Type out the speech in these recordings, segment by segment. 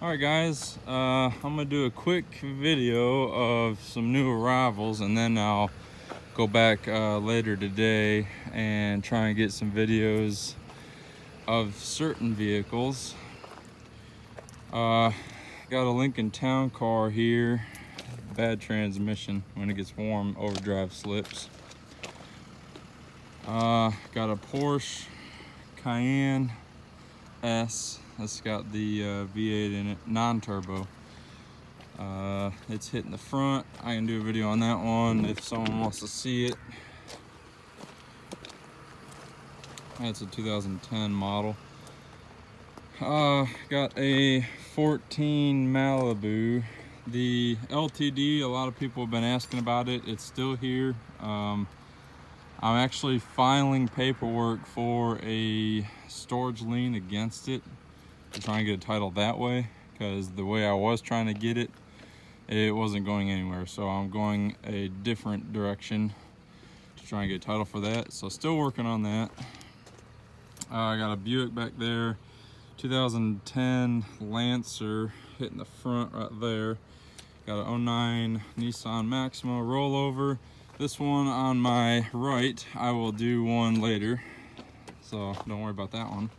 Alright guys, I'm gonna do a quick video of some new arrivals, and then I'll go back later today and try and get some videos of certain vehicles. Got a Lincoln Town Car here, bad transmission. When it gets warm, overdrive slips. Got a Porsche Cayenne S. It's got the V8 in it, non-turbo. It's hitting the front. I can do a video on that one if someone wants to see it. That's a 2010 model. Got a 14 Malibu. The LTD, a lot of people have been asking about it. It's still here. I'm actually filing paperwork for a storage lien against it to try and get a title that way, because the way I was trying to get it, it wasn't going anywhere. So I'm going a different direction to try and get a title for that. So still working on that. I got a Buick back there, 2010 Lancer hitting the front right there. Got an 09 Nissan Maxima rollover. This one on my right, I will do one later, so don't worry about that one.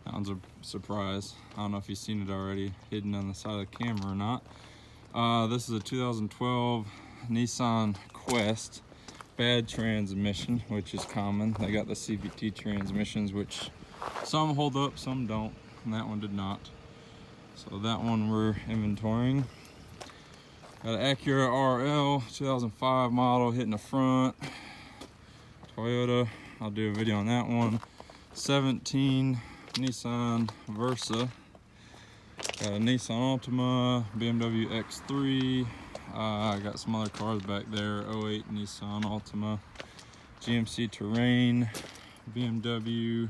That one's a surprise. I don't know if you've seen it already, hidden on the side of the camera or not. This is a 2012 Nissan Quest. Bad transmission, which is common. They got the CVT transmissions, which some hold up, some don't, and that one did not. So that one we're inventorying. Got an Acura RL 2005 model hitting the front. Toyota, I'll do a video on that one. 17 Nissan Versa. Got a Nissan Altima, BMW X3. I got some other cars back there. 08 Nissan Altima, GMC Terrain, BMW.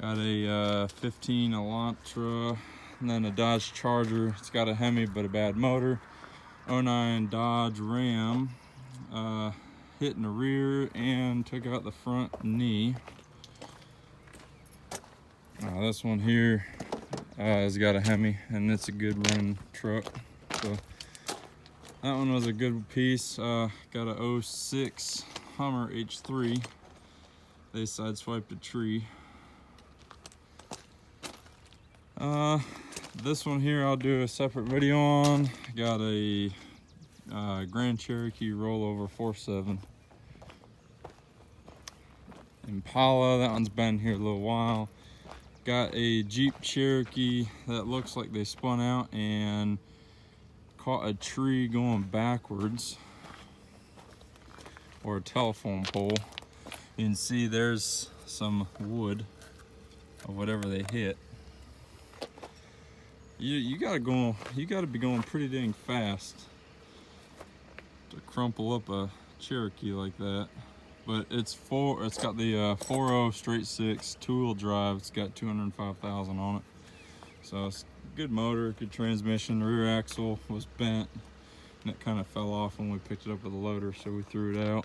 Got a 15 Elantra, and then a Dodge Charger. It's got a Hemi but a bad motor. 09 Dodge Ram, hitting the rear and took out the front knee. This one here has got a Hemi, and it's a good running truck. So that one was a good piece. Got a 06 Hummer H3. They sideswiped a tree. This one here I'll do a separate video on. Got a Grand Cherokee rollover 4.7. Impala, that one's been here a little while. Got a Jeep Cherokee that looks like they spun out and caught a tree going backwards, or a telephone pole. You can see there's some wood of whatever they hit. You gotta be going pretty dang fast to crumple up a Cherokee like that. But it's got the 4.0 straight six 2-wheel drive. It's got 205,000 on it. So it's good motor, good transmission. The rear axle was bent and it kind of fell off when we picked it up with the loader, so we threw it out.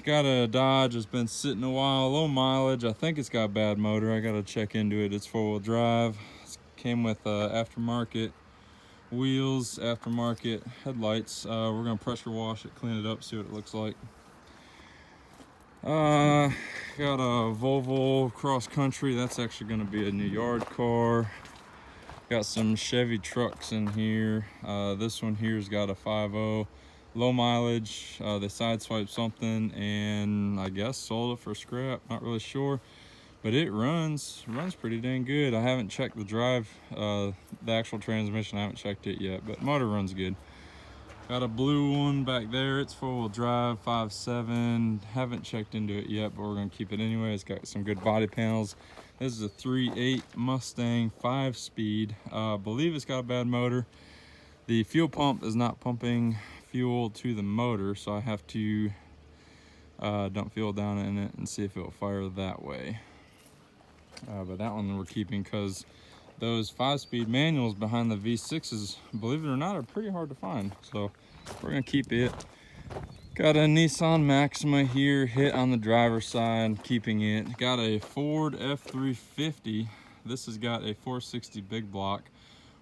Got a Dodge. It's been sitting a while, low mileage. I think it's got a bad motor. I gotta check into it. It's 4-wheel drive. It came with aftermarket wheels, aftermarket headlights. We're gonna pressure wash it, clean it up, see what it looks like. Got a Volvo Cross Country. That's actually gonna be a new yard car. Got some Chevy trucks in here. This one here's got a 5.0, low mileage. They sideswiped something and I guess sold it for scrap. Not really sure, but it runs pretty dang good. I haven't checked the drive, the actual transmission. I haven't checked it yet, but motor runs good. Got a blue one back there. It's 4-wheel drive, 5.7. Haven't checked into it yet, but we're gonna keep it anyway. It's got some good body panels. This is a 3.8 Mustang 5-speed. I believe it's got a bad motor. The fuel pump is not pumping fuel to the motor, so I have to dump fuel down in it and see if it'll fire that way. But that one we're keeping because those 5-speed manuals behind the V6s, believe it or not, are pretty hard to find. So we're gonna keep it. Got a Nissan Maxima here, hit on the driver's side, keeping it. Got a Ford F350 This has got a 460 big block.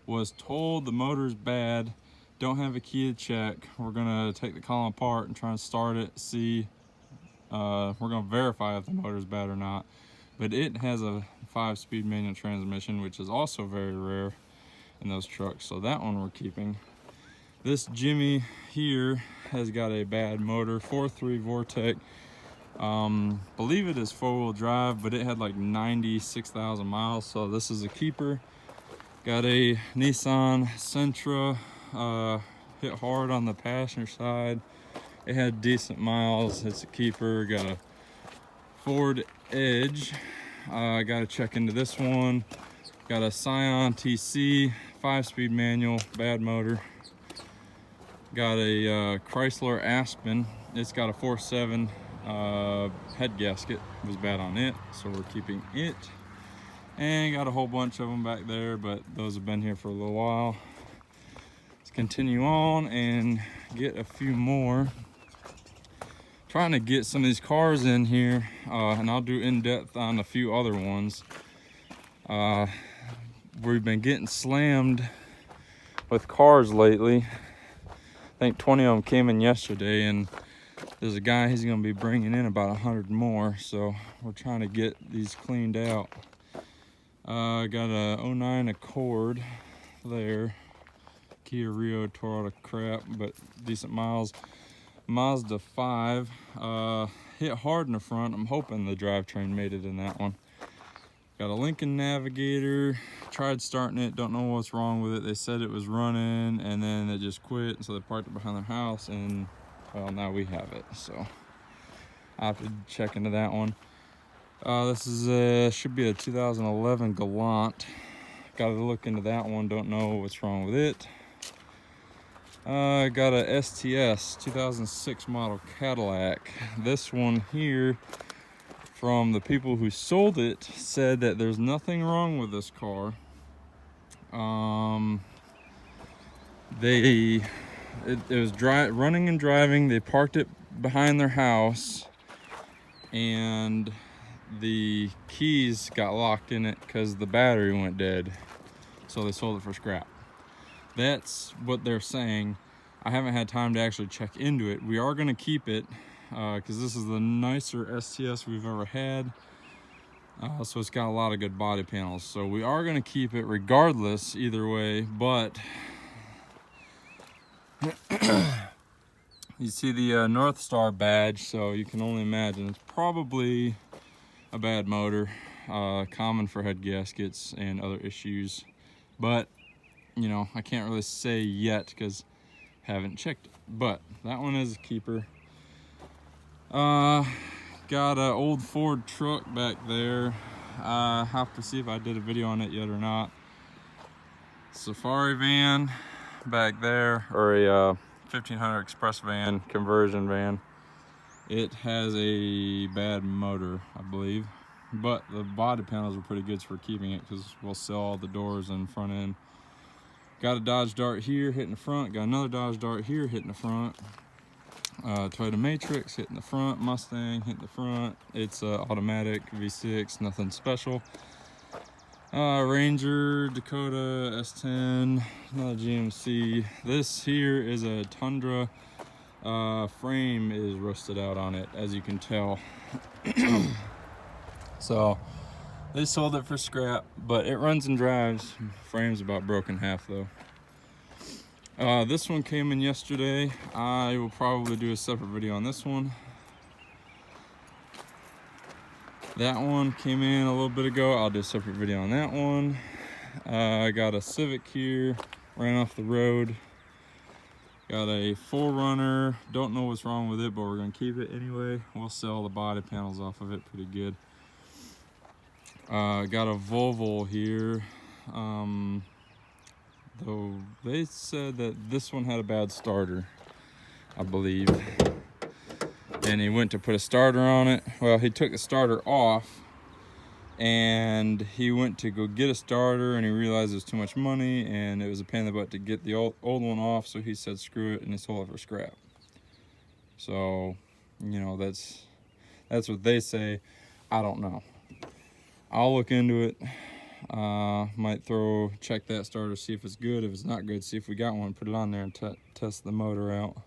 Was told the motor's bad, don't have a key to check. We're gonna take the column apart and try and start it, see, we're gonna verify if the motor's bad or not. But it has a 5-speed manual transmission, which is also very rare in those trucks, so that one we're keeping. This Jimmy here has got a bad motor, 4.3 Vortec. Believe it is 4-wheel drive, but it had like 96,000 miles, so this is a keeper. Got a Nissan Sentra, hit hard on the passenger side. It had decent miles, it's a keeper. Got a Ford Edge. I got to check into this one. Got a Scion TC, 5-speed manual, bad motor. Got a Chrysler Aspen. It's got a 4.7 head gasket. It was bad on it, so we're keeping it. And got a whole bunch of them back there, but those have been here for a little while. Let's continue on and get a few more. Trying to get some of these cars in here, and I'll do in-depth on a few other ones. We've been getting slammed with cars lately. I think 20 of them came in yesterday, and there's a guy, he's gonna be bringing in about 100 more, so we're trying to get these cleaned out. I got a 09 Accord there. Kia Rio tore out a crap, but decent miles. Mazda 5, hit hard in the front. I'm hoping the drivetrain made it in that one. Got a Lincoln Navigator, tried starting it, don't know what's wrong with it. They said it was running and then it just quit, so they parked it behind their house, and well, now we have it, so I have to check into that one. This is should be a 2011 Galant. Got to look into that one, don't know what's wrong with it. Got a STS 2006 model Cadillac. This one here, from the people who sold it, said that there's nothing wrong with this car. It was running and driving. They parked it behind their house, and the keys got locked in it because the battery went dead. So they sold it for scrap. That's what they're saying. I haven't had time to actually check into it. We are going to keep it because this is the nicer STS we've ever had. So it's got a lot of good body panels. So we are going to keep it regardless, either way. But you see the North Star badge, so you can only imagine it's probably a bad motor, common for head gaskets and other issues. But you know, I can't really say yet because haven't checked it. But that one is a keeper. Got an old Ford truck back there. I have to see if I did a video on it yet or not. Safari van back there, or a 1500 Express van, conversion van. It has a bad motor, I believe, but the body panels are pretty good for keeping it because we'll sell all the doors and front end. Got a Dodge Dart here hitting the front. Got another Dodge Dart here hitting the front. Toyota Matrix hitting the front. Mustang hitting the front. It's automatic V6, nothing special. Ranger, Dakota, S10, another GMC. This here is a Tundra. Frame is rusted out on it, as you can tell. So they sold it for scrap, but it runs and drives. Frame's about broken half though. This one came in yesterday. I will probably do a separate video on this one. That one came in a little bit ago. I'll do a separate video on that one. I got a Civic here, ran off the road. Got a 4Runner, don't know what's wrong with it, but we're gonna keep it anyway. We'll sell the body panels off of it pretty good. Got a Volvo here. Though they said that this one had a bad starter, I believe. And he went to put a starter on it. Well, he took the starter off and he went to go get a starter and he realized it was too much money and it was a pain in the butt to get the old one off, so he said screw it and he sold it for scrap. So, you know, that's what they say. I don't know. I'll look into it. Might check that starter, see if it's good. If it's not good, see if we got one, put it on there and test the motor out.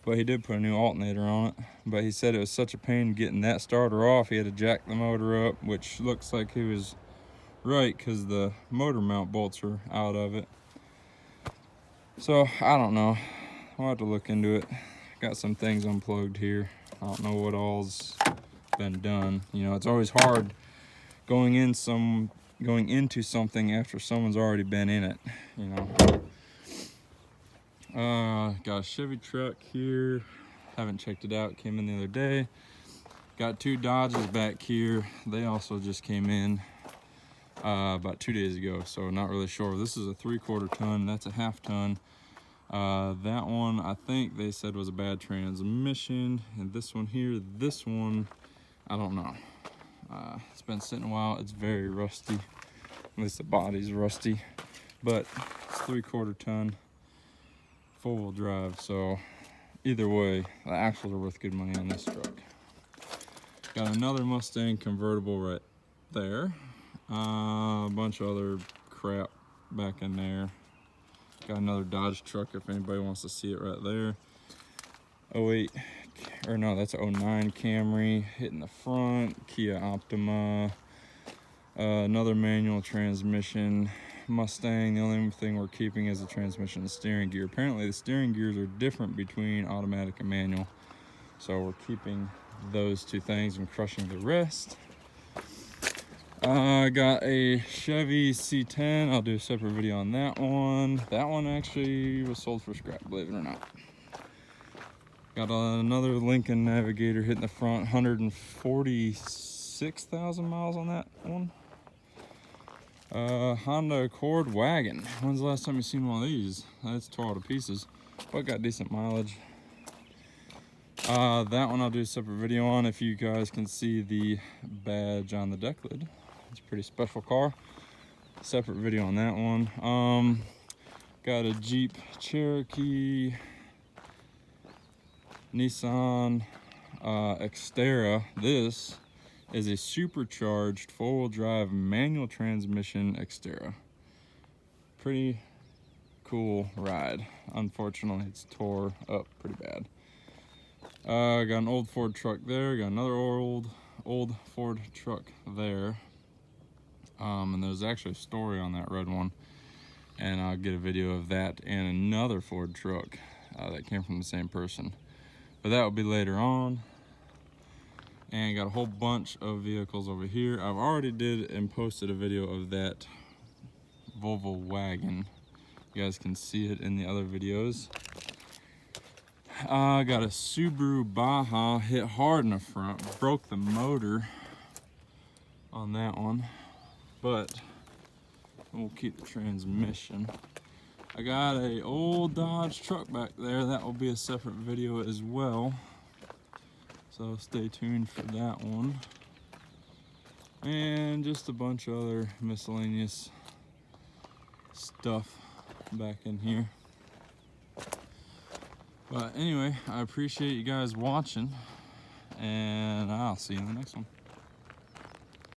But he did put a new alternator on it. But he said it was such a pain getting that starter off, he had to jack the motor up, which looks like he was right because the motor mount bolts are out of it. So I don't know, I'll have to look into it. Got some things unplugged here. I don't know what all's been done. You know, it's always hard going into something after someone's already been in it, you know. Got a Chevy truck here, haven't checked it out, came in the other day. Got 2 Dodges back here, they also just came in about 2 days ago, so not really sure. This is a 3/4 ton, that's a 1/2 ton. That one I think they said was a bad transmission, and this one here, this one I don't know. It's been sitting a while, it's very rusty, at least the body's rusty, but it's 3/4 ton, 4-wheel drive, so either way the axles are worth good money on this truck. Got another Mustang convertible right there, a bunch of other crap back in there. Got another Dodge truck if anybody wants to see it right there. 08, or no, that's 09 Camry hitting the front, Kia Optima, another manual transmission Mustang. The only thing we're keeping is the transmission and steering gear. Apparently the steering gears are different between automatic and manual, so we're keeping those 2 things and crushing the rest. I got a Chevy C10. I'll do a separate video on that one. That one actually was sold for scrap, believe it or not. Got another Lincoln Navigator hitting the front, 146,000 miles on that one. Honda Accord wagon. When's the last time you seen one of these? That's tore to pieces, but got decent mileage. That one I'll do a separate video on. If you guys can see the badge on the deck lid, it's a pretty special car. Separate video on that one. Got a Jeep Cherokee, Nissan Xterra. This is a supercharged 4-wheel drive manual transmission Xterra. Pretty cool ride. Unfortunately, it's tore up pretty bad. Got an old Ford truck there. Got another old Ford truck there. And there's actually a story on that red one, and I'll get a video of that and another Ford truck that came from the same person, but that will be later on. And got a whole bunch of vehicles over here. I've already did and posted a video of that Volvo wagon. You guys can see it in the other videos. I got a Subaru Baja, hit hard in the front, broke the motor on that one, but we'll keep the transmission. I got a old Dodge truck back there. That will be a separate video as well, so stay tuned for that one. And just a bunch of other miscellaneous stuff back in here. But anyway, I appreciate you guys watching, and I'll see you in the next one.